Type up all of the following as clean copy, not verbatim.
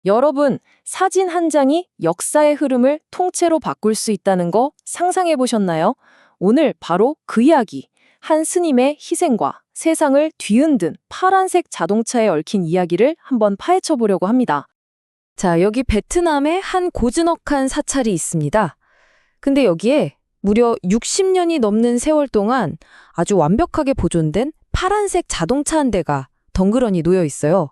여러분, 사진 한 장이 역사의 흐름을 통째로 바꿀 수 있다는 거 상상해 보셨나요? 오늘 바로 그 이야기, 한 스님의 희생과 세상을 뒤흔든 파란색 자동차에 얽힌 이야기를 한번 파헤쳐 보려고 합니다. 자, 여기 베트남에 한 고즈넉한 사찰이 있습니다. 근데 여기에 무려 60년이 넘는 세월 동안 아주 완벽하게 보존된 파란색 자동차 한 대가 덩그러니 놓여 있어요.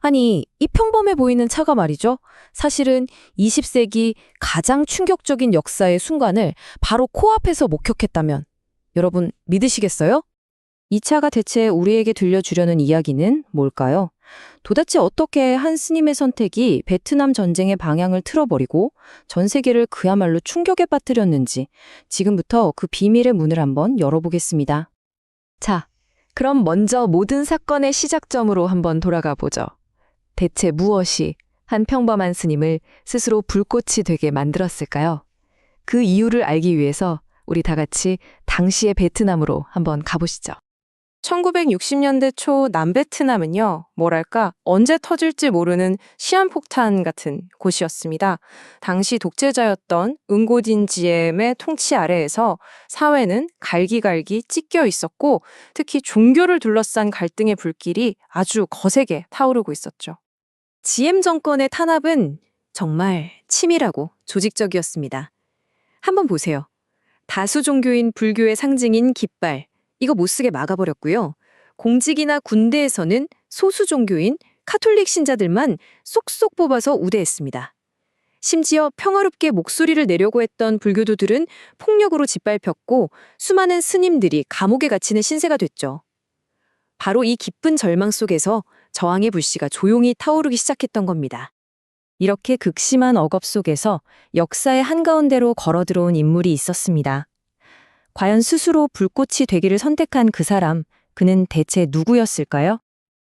아니, 이 평범해 보이는 차가 말이죠. 사실은 20세기 가장 충격적인 역사의 순간을 바로 코앞에서 목격했다면 여러분 믿으시겠어요? 이 차가 대체 우리에게 들려주려는 이야기는 뭘까요? 도대체 어떻게 한 스님의 선택이 베트남 전쟁의 방향을 틀어버리고 전 세계를 그야말로 충격에 빠뜨렸는지 지금부터 그 비밀의 문을 한번 열어보겠습니다. 자, 그럼 먼저 모든 사건의 시작점으로 한번 돌아가 보죠. 대체 무엇이 한 평범한 스님을 스스로 불꽃이 되게 만들었을까요? 그 이유를 알기 위해서 우리 다 같이 당시의 베트남으로 한번 가보시죠. 1960년대 초 남베트남은요, 뭐랄까, 언제 터질지 모르는 시한폭탄 같은 곳이었습니다. 당시 독재자였던 응고진지엠의 통치 아래에서 사회는 갈기갈기 찢겨 있었고, 특히 종교를 둘러싼 갈등의 불길이 아주 거세게 타오르고 있었죠. 지엠 정권의 탄압은 정말 치밀하고 조직적이었습니다. 한번 보세요. 다수 종교인 불교의 상징인 깃발, 이거 못쓰게 막아버렸고요. 공직이나 군대에서는 소수 종교인 카톨릭 신자들만 쏙쏙 뽑아서 우대했습니다. 심지어 평화롭게 목소리를 내려고 했던 불교도들은 폭력으로 짓밟혔고 수많은 스님들이 감옥에 갇히는 신세가 됐죠. 바로 이 깊은 절망 속에서 저항의 불씨가 조용히 타오르기 시작했던 겁니다. 이렇게 극심한 억압 속에서 역사의 한가운데로 걸어들어온 인물이 있었습니다. 과연 스스로 불꽃이 되기를 선택한 그 사람, 그는 대체 누구였을까요?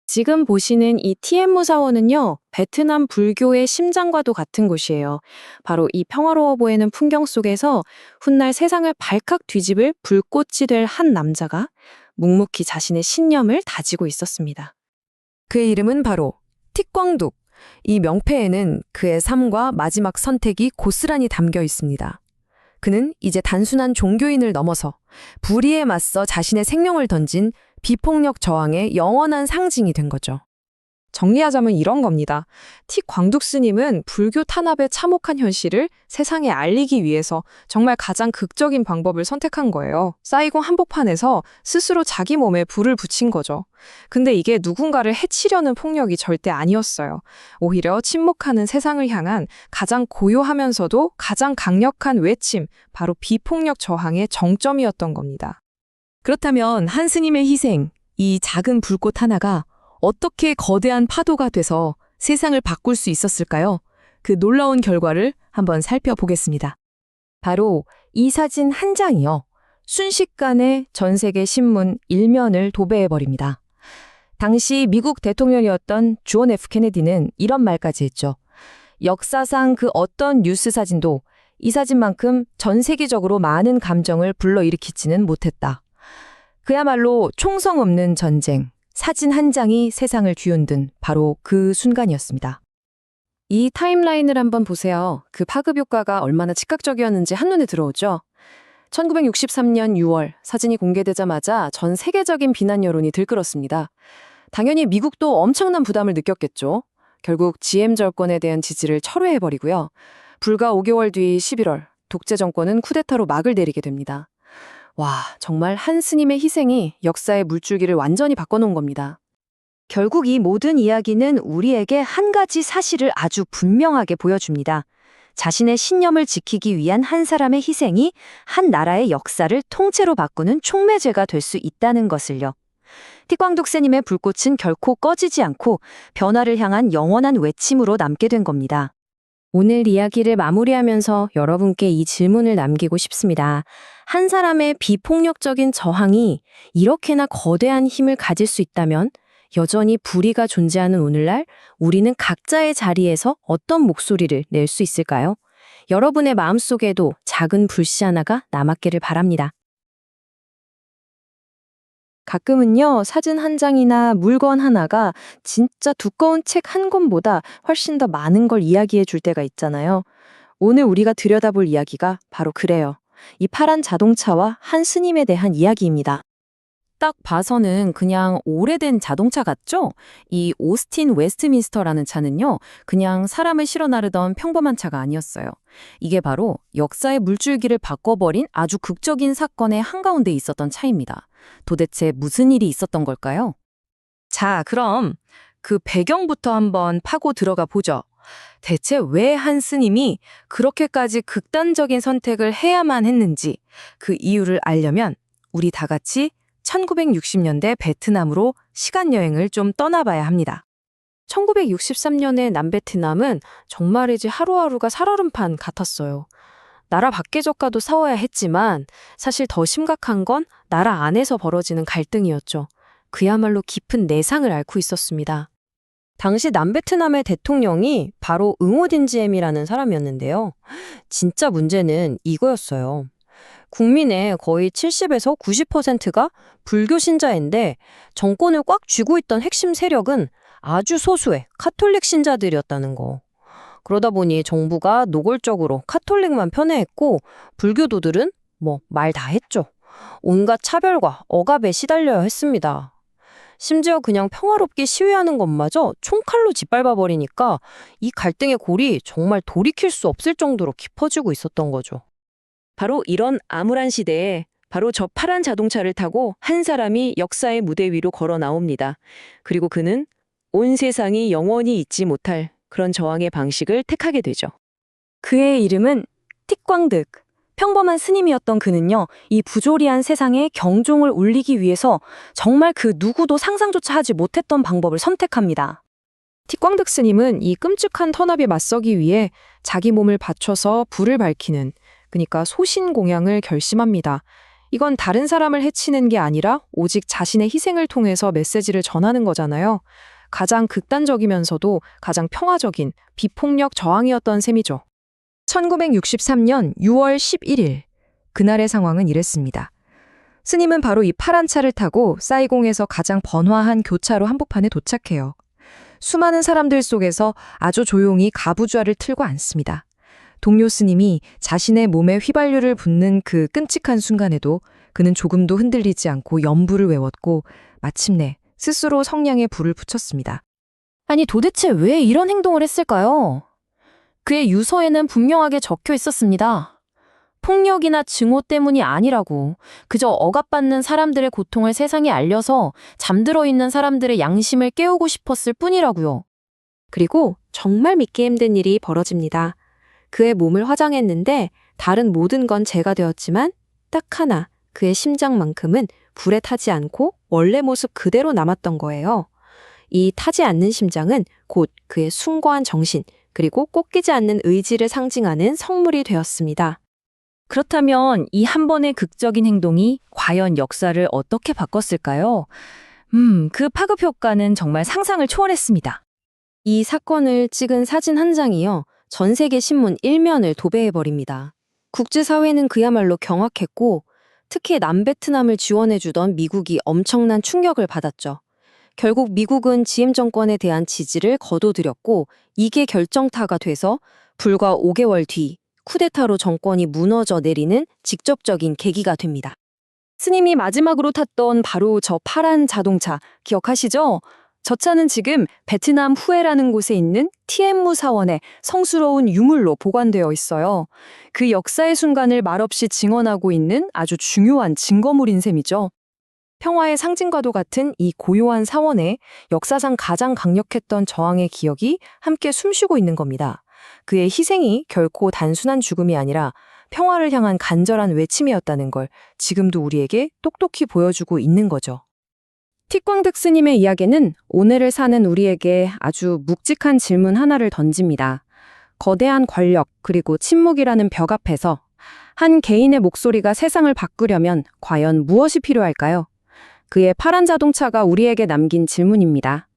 지금 보시는 이 티엠무 사원은요, 베트남 불교의 심장과도 같은 곳이에요. 바로 이 평화로워 보이는 풍경 속에서 훗날 세상을 발칵 뒤집을 불꽃이 될 한 남자가 묵묵히 자신의 신념을 다지고 있었습니다. 그의 이름은 바로 틱광둑. 이 명패에는 그의 삶과 마지막 선택이 고스란히 담겨 있습니다. 그는 이제 단순한 종교인을 넘어서 불의에 맞서 자신의 생명을 던진 비폭력 저항의 영원한 상징이 된 거죠. 정리하자면 이런 겁니다. 틱 광둑 스님은 불교 탄압에 참혹한 현실을 세상에 알리기 위해서 정말 가장 극적인 방법을 선택한 거예요. 사이공 한복판에서 스스로 자기 몸에 불을 붙인 거죠. 근데 이게 누군가를 해치려는 폭력이 절대 아니었어요. 오히려 침묵하는 세상을 향한 가장 고요하면서도 가장 강력한 외침, 바로 비폭력 저항의 정점이었던 겁니다. 그렇다면 한 스님의 희생, 이 작은 불꽃 하나가 어떻게 거대한 파도가 돼서 세상을 바꿀 수 있었을까요? 그 놀라운 결과를 한번 살펴보겠습니다. 바로 이 사진 한 장이요. 순식간에 전 세계 신문 1면을 도배해버립니다. 당시 미국 대통령이었던 존 F. 케네디는 이런 말까지 했죠. 역사상 그 어떤 뉴스 사진도 이 사진만큼 전 세계적으로 많은 감정을 불러일으키지는 못했다. 그야말로 총성 없는 전쟁. 사진 한 장이 세상을 뒤흔든 바로 그 순간이었습니다. 이 타임라인을 한번 보세요. 그 파급 효과가 얼마나 즉각적이었는지 한눈에 들어오죠. 1963년 6월 사진이 공개되자마자 전 세계적인 비난 여론이 들끓었습니다. 당연히 미국도 엄청난 부담을 느꼈겠죠. 결국 GM 정권에 대한 지지를 철회해버리고요. 불과 5개월 뒤 11월 독재 정권은 쿠데타로 막을 내리게 됩니다. 와, 정말 한 스님의 희생이 역사의 물줄기를 완전히 바꿔놓은 겁니다. 결국 이 모든 이야기는 우리에게 한 가지 사실을 아주 분명하게 보여줍니다. 자신의 신념을 지키기 위한 한 사람의 희생이 한 나라의 역사를 통째로 바꾸는 촉매제가 될 수 있다는 것을요. 틱광둑 스님의 불꽃은 결코 꺼지지 않고 변화를 향한 영원한 외침으로 남게 된 겁니다. 오늘 이야기를 마무리하면서 여러분께 이 질문을 남기고 싶습니다. 한 사람의 비폭력적인 저항이 이렇게나 거대한 힘을 가질 수 있다면 여전히 불의가 존재하는 오늘날 우리는 각자의 자리에서 어떤 목소리를 낼 수 있을까요? 여러분의 마음속에도 작은 불씨 하나가 남았기를 바랍니다. 가끔은요, 사진 한 장이나 물건 하나가 진짜 두꺼운 책 한 권보다 훨씬 더 많은 걸 이야기해 줄 때가 있잖아요. 오늘 우리가 들여다볼 이야기가 바로 그래요. 이 파란 자동차와 한 스님에 대한 이야기입니다. 딱 봐서는 그냥 오래된 자동차 같죠? 이 오스틴 웨스트민스터라는 차는요, 그냥 사람을 실어 나르던 평범한 차가 아니었어요. 이게 바로 역사의 물줄기를 바꿔버린 아주 극적인 사건의 한가운데 있었던 차입니다. 도대체 무슨 일이 있었던 걸까요? 자, 그럼 그 배경부터 한번 파고 들어가 보죠. 대체 왜 한 스님이 그렇게까지 극단적인 선택을 해야만 했는지 그 이유를 알려면 우리 다 같이 1960년대 베트남으로 시간여행을 좀 떠나봐야 합니다. 1963년의 남베트남은 정말이지 하루하루가 살얼음판 같았어요. 나라 밖의 적과도 싸워야 했지만 사실 더 심각한 건 나라 안에서 벌어지는 갈등이었죠. 그야말로 깊은 내상을 앓고 있었습니다. 당시 남베트남의 대통령이 바로 응호딘지엠이라는 사람이었는데요. 진짜 문제는 이거였어요. 국민의 거의 70에서 90%가 불교 신자인데 정권을 꽉 쥐고 있던 핵심 세력은 아주 소수의 카톨릭 신자들이었다는 거. 그러다 보니 정부가 노골적으로 카톨릭만 편애했고 불교도들은 뭐 말 다 했죠. 온갖 차별과 억압에 시달려야 했습니다. 심지어 그냥 평화롭게 시위하는 것마저 총칼로 짓밟아 버리니까 이 갈등의 골이 정말 돌이킬 수 없을 정도로 깊어지고 있었던 거죠. 바로 이런 암울한 시대에 바로 저 파란 자동차를 타고 한 사람이 역사의 무대 위로 걸어 나옵니다. 그리고 그는 온 세상이 영원히 잊지 못할 그런 저항의 방식을 택하게 되죠. 그의 이름은 틱광득. 평범한 스님이었던 그는요, 이 부조리한 세상에 경종을 울리기 위해서 정말 그 누구도 상상조차 하지 못했던 방법을 선택합니다. 틱광득 스님은 이 끔찍한 탄압에 맞서기 위해 자기 몸을 바쳐서 불을 밝히는, 그러니까 소신공양을 결심합니다. 이건 다른 사람을 해치는 게 아니라 오직 자신의 희생을 통해서 메시지를 전하는 거잖아요. 가장 극단적이면서도 가장 평화적인 비폭력 저항이었던 셈이죠. 1963년 6월 11일, 그날의 상황은 이랬습니다. 스님은 바로 이 파란 차를 타고 사이공에서 가장 번화한 교차로 한복판에 도착해요. 수많은 사람들 속에서 아주 조용히 가부좌를 틀고 앉습니다. 동료 스님이 자신의 몸에 휘발유를 붓는 그 끔찍한 순간에도 그는 조금도 흔들리지 않고 연부를 외웠고 마침내 스스로 성냥에 불을 붙였습니다. 아니 도대체 왜 이런 행동을 했을까요? 그의 유서에는 분명하게 적혀 있었습니다. 폭력이나 증오 때문이 아니라고, 그저 억압받는 사람들의 고통을 세상에 알려서 잠들어 있는 사람들의 양심을 깨우고 싶었을 뿐이라고요. 그리고 정말 믿기 힘든 일이 벌어집니다. 그의 몸을 화장했는데 다른 모든 건 재가 되었지만 딱 하나, 그의 심장만큼은 불에 타지 않고 원래 모습 그대로 남았던 거예요. 이 타지 않는 심장은 곧 그의 숭고한 정신, 그리고 꺾이지 않는 의지를 상징하는 성물이 되었습니다. 그렇다면 이 한 번의 극적인 행동이 과연 역사를 어떻게 바꿨을까요? 그 파급 효과는 정말 상상을 초월했습니다. 이 사건을 찍은 사진 한 장이요, 전 세계 신문 1면을 도배해버립니다. 국제사회는 그야말로 경악했고, 특히 남베트남을 지원해주던 미국이 엄청난 충격을 받았죠. 결국 미국은 지엠 정권에 대한 지지를 거둬들였고 이게 결정타가 돼서 불과 5개월 뒤 쿠데타로 정권이 무너져 내리는 직접적인 계기가 됩니다. 스님이 마지막으로 탔던 바로 저 파란 자동차 기억하시죠? 저 차는 지금 베트남 후에라는 곳에 있는 티엠무 사원의 성스러운 유물로 보관되어 있어요. 그 역사의 순간을 말없이 증언하고 있는 아주 중요한 증거물인 셈이죠. 평화의 상징과도 같은 이 고요한 사원에 역사상 가장 강력했던 저항의 기억이 함께 숨쉬고 있는 겁니다. 그의 희생이 결코 단순한 죽음이 아니라 평화를 향한 간절한 외침이었다는 걸 지금도 우리에게 똑똑히 보여주고 있는 거죠. 틱광득 스님의 이야기는 오늘을 사는 우리에게 아주 묵직한 질문 하나를 던집니다. 거대한 권력 그리고 침묵이라는 벽 앞에서 한 개인의 목소리가 세상을 바꾸려면 과연 무엇이 필요할까요? 그의 파란 자동차가 우리에게 남긴 질문입니다.